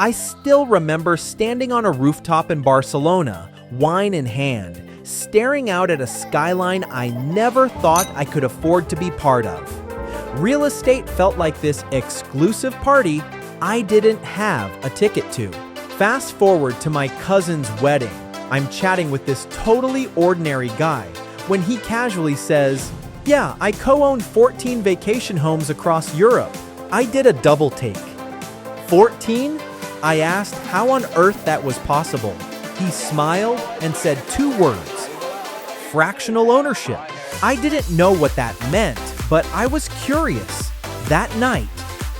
I still remember standing on a rooftop in Barcelona, wine in hand, staring out at a skyline I never thought I could afford to be part of. Real estate felt like this exclusive party I didn't have a ticket to. Fast forward to my cousin's wedding. I'm chatting with this totally ordinary guy when he casually says, "Yeah, I co-own 14 vacation homes across Europe." I did a double take. 14? I asked how on earth that was possible. He smiled and said 2 words: fractional ownership. I didn't know what that meant, but I was curious. That night,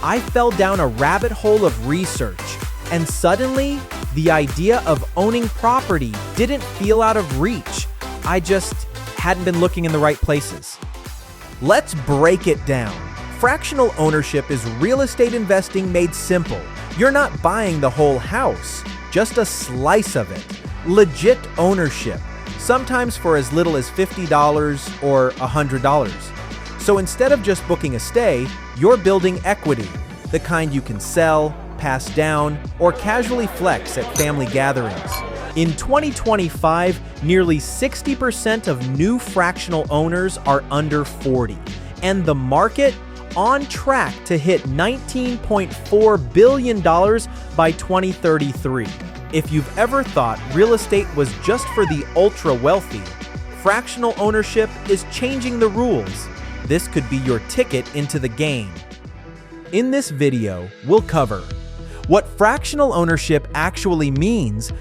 I fell down a rabbit hole of research, and suddenly, the idea of owning property didn't feel out of reach. I just hadn't been looking in the right places. Let's break it down. Fractional ownership is real estate investing made simple. You're not buying the whole house, just a slice of it. Legit ownership, sometimes for as little as $50 or $100. So instead of just booking a stay, you're building equity, the kind you can sell, pass down, or casually flex at family gatherings. In 2025, nearly 60% of new fractional owners are under 40, and the market on track to hit $19.4 billion by 2033. If you've ever thought real estate was just for the ultra-wealthy, fractional ownership is changing the rules. This could be your ticket into the game. In this video, we'll cover what fractional ownership actually means,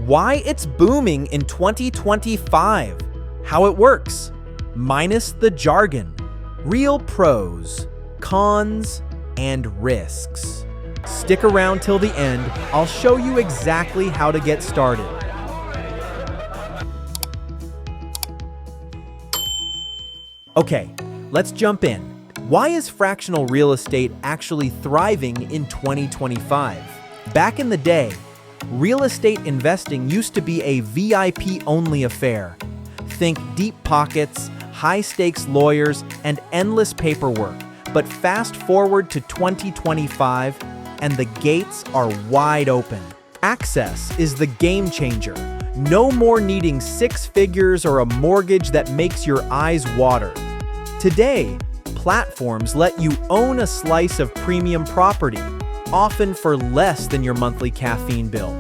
why it's booming in 2025, how it works, minus the jargon, real pros, cons, and risks. Stick around till the end. I'll show you exactly how to get started. Okay, let's jump in. Why is fractional real estate actually thriving in 2025? Back in the day, real estate investing used to be a VIP-only affair. Think deep pockets, high-stakes lawyers, and endless paperwork. But fast forward to 2025, and the gates are wide open. Access is the game changer. No more needing 6 figures or a mortgage that makes your eyes water. Today, platforms let you own a slice of premium property, often for less than your monthly caffeine bill.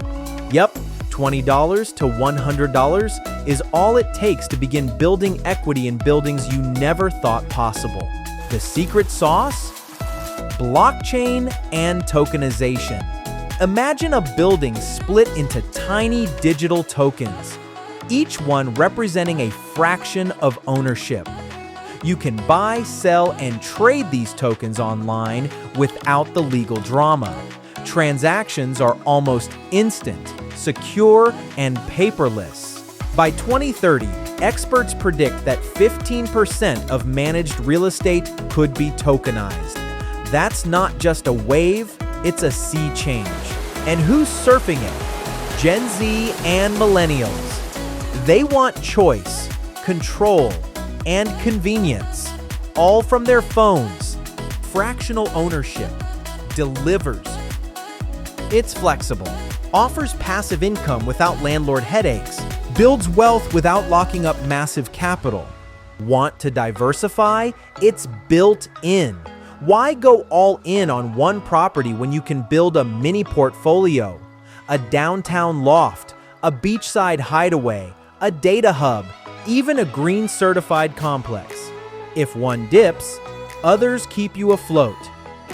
Yep, $20 to $100 is all it takes to begin building equity in buildings you never thought possible. The secret sauce? Blockchain and tokenization. Imagine a building split into tiny digital tokens, each one representing a fraction of ownership. You can buy, sell, and trade these tokens online without the legal drama. Transactions are almost instant, secure, and paperless. By 2030, experts predict that 15% of managed real estate could be tokenized. That's not just a wave, it's a sea change. And who's surfing it? Gen Z and millennials. They want choice, control, and convenience, all from their phones. Fractional ownership delivers. It's flexible, offers passive income without landlord headaches, builds wealth without locking up massive capital. Want to diversify? It's built in. Why go all in on one property when you can build a mini portfolio, a downtown loft, a beachside hideaway, a data hub, even a green certified complex? If one dips, others keep you afloat.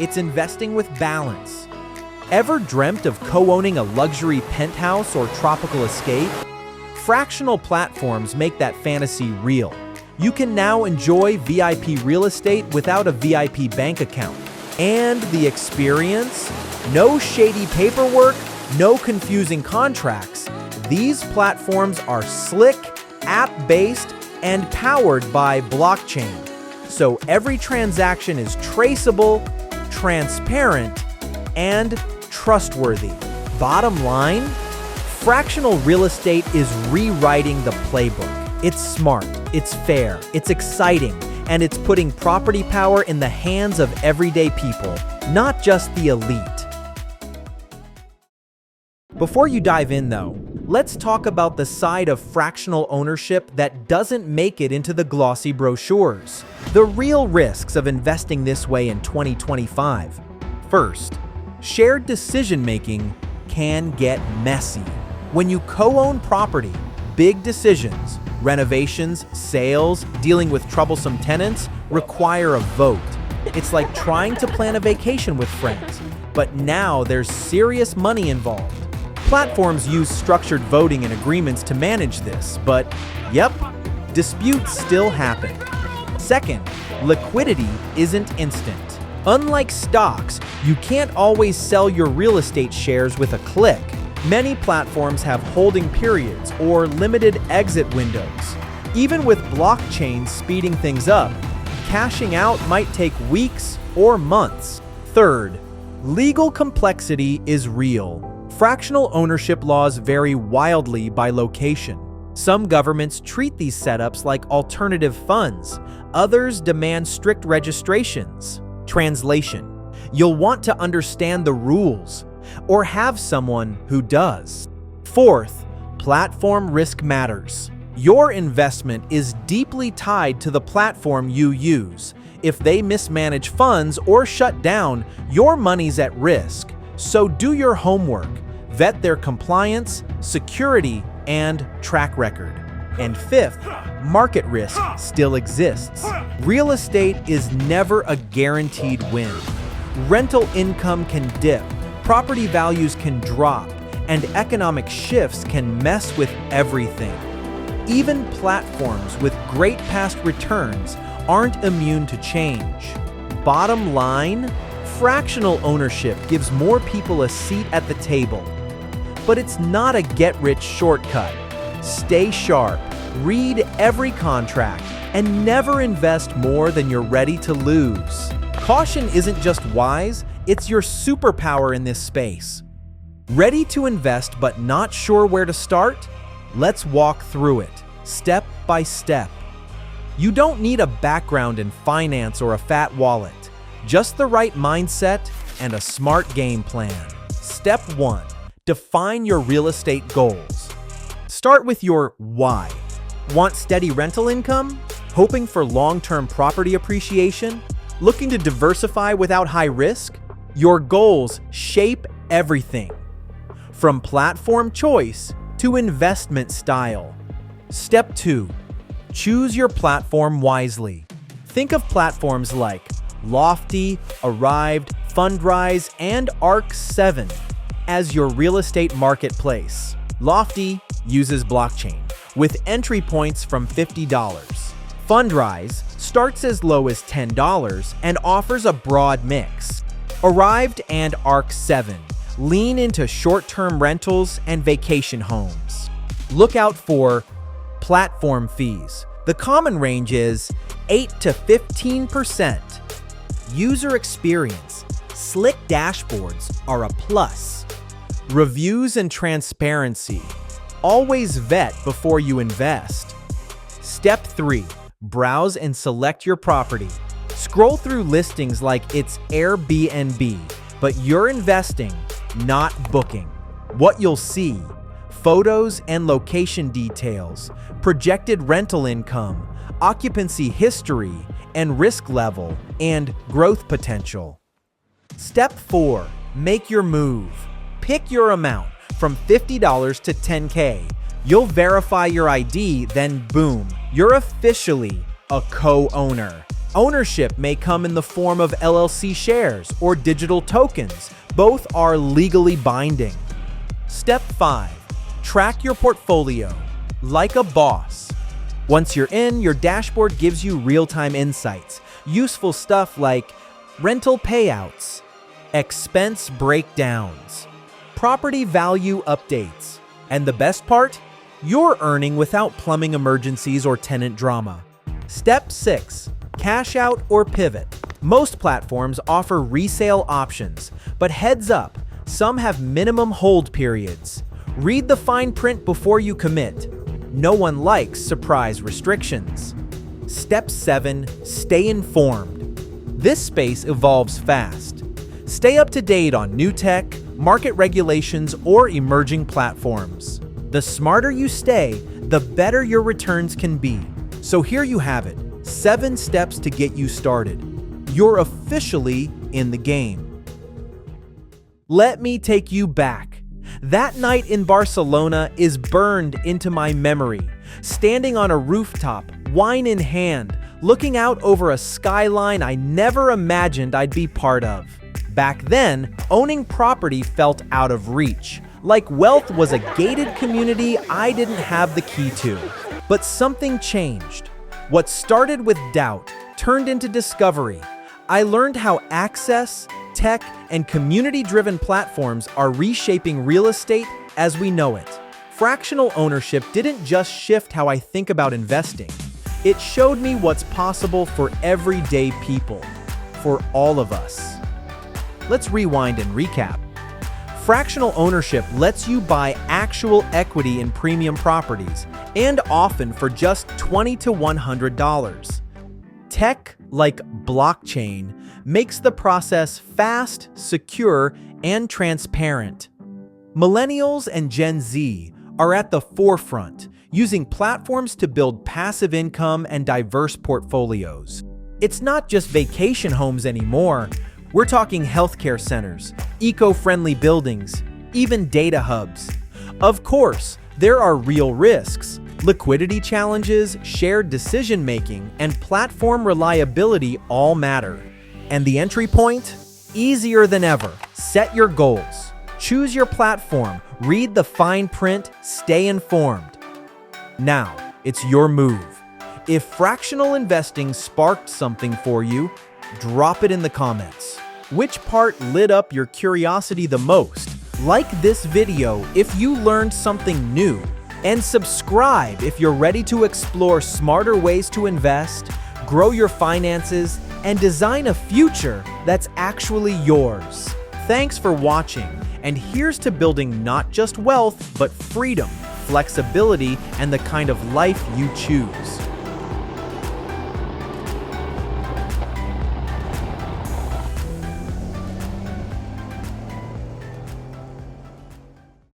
It's investing with balance. Ever dreamt of co-owning a luxury penthouse or tropical escape? Fractional platforms make that fantasy real. You can now enjoy VIP real estate without a VIP bank account. And the experience? No shady paperwork, no confusing contracts. These platforms are slick, app-based, and powered by blockchain. So every transaction is traceable, transparent, and trustworthy. Bottom line, fractional real estate is rewriting the playbook. It's smart, it's fair, it's exciting, and it's putting property power in the hands of everyday people, not just the elite. Before you dive in though, let's talk about the side of fractional ownership that doesn't make it into the glossy brochures. The real risks of investing this way in 2025. First, shared decision-making can get messy. When you co-own property, big decisions, renovations, sales, dealing with troublesome tenants require a vote. It's like trying to plan a vacation with friends, but now there's serious money involved. Platforms use structured voting and agreements to manage this, but yep, disputes still happen. Second, liquidity isn't instant. Unlike stocks, you can't always sell your real estate shares with a click. Many platforms have holding periods or limited exit windows. Even with blockchains speeding things up, cashing out might take weeks or months. Third, legal complexity is real. Fractional ownership laws vary wildly by location. Some governments treat these setups like alternative funds. Others demand strict registrations. Translation: you'll want to understand the rules or have someone who does. Fourth, platform risk matters. Your investment is deeply tied to the platform you use. If they mismanage funds or shut down, your money's at risk. So do your homework. Vet their compliance, security, and track record. And fifth, market risk still exists. Real estate is never a guaranteed win. Rental income can dip, property values can drop, and economic shifts can mess with everything. Even platforms with great past returns aren't immune to change. Bottom line, fractional ownership gives more people a seat at the table. But it's not a get-rich shortcut. Stay sharp, read every contract, and never invest more than you're ready to lose. Caution isn't just wise, it's your superpower in this space. Ready to invest but not sure where to start? Let's walk through it, step by step. You don't need a background in finance or a fat wallet, just the right mindset and a smart game plan. Step 1. Define your real estate goals. Start with your why. Want steady rental income? Hoping for long-term property appreciation? Looking to diversify without high risk? Your goals shape everything, from platform choice to investment style. Step 2. Choose your platform wisely. Think of platforms like Lofty, Arrived, Fundrise, and Arc7 as your real estate marketplace. Lofty uses blockchain with entry points from $50. Fundrise starts as low as $10 and offers a broad mix. Arrived and Arc7 lean into short-term rentals and vacation homes. Look out for platform fees. The common range is 8 to 15%. User experience. Slick dashboards are a plus. Reviews and transparency. Always vet before you invest. Step 3. Browse and select your property. Scroll through listings like it's Airbnb, but you're investing, not booking. What you'll see: photos and location details, projected rental income, occupancy history and risk level, and growth potential. Step 4. Make your move. Pick your amount from $50 to $10K. You'll verify your ID, then boom, you're officially a co-owner. Ownership may come in the form of LLC shares or digital tokens. Both are legally binding. Step 5. Track your portfolio like a boss. Once you're in, your dashboard gives you real-time insights. Useful stuff like rental payouts, expense breakdowns, property value updates, and the best part? You're earning without plumbing emergencies or tenant drama. Step 6. Cash out or pivot. Most platforms offer resale options, but heads up, some have minimum hold periods. Read the fine print before you commit. No one likes surprise restrictions. Step 7. Stay informed. This space evolves fast. Stay up to date on new tech, market regulations, or emerging platforms. The smarter you stay, the better your returns can be. So here you have it, 7 steps to get you started. You're officially in the game. Let me take you back. That night in Barcelona is burned into my memory. Standing on a rooftop, wine in hand, looking out over a skyline I never imagined I'd be part of. Back then, owning property felt out of reach, like wealth was a gated community I didn't have the key to. But something changed. What started with doubt turned into discovery. I learned how access, tech, and community-driven platforms are reshaping real estate as we know it. Fractional ownership didn't just shift how I think about investing. It showed me what's possible for everyday people, for all of us. Let's rewind and recap. Fractional ownership lets you buy actual equity in premium properties, and often for just $20 to $100. Tech, like blockchain, makes the process fast, secure, and transparent. Millennials and Gen Z are at the forefront, using platforms to build passive income and diverse portfolios. It's not just vacation homes anymore. We're talking healthcare centers, eco-friendly buildings, even data hubs. Of course, there are real risks. Liquidity challenges, shared decision-making, and platform reliability all matter. And the entry point? Easier than ever. Set your goals. Choose your platform, read the fine print, stay informed. Now, it's your move. If fractional investing sparked something for you, drop it in the comments. Which part lit up your curiosity the most? Like this video if you learned something new, and subscribe if you're ready to explore smarter ways to invest, grow your finances, and design a future that's actually yours. Thanks for watching, and here's to building not just wealth, but freedom, flexibility, and the kind of life you choose.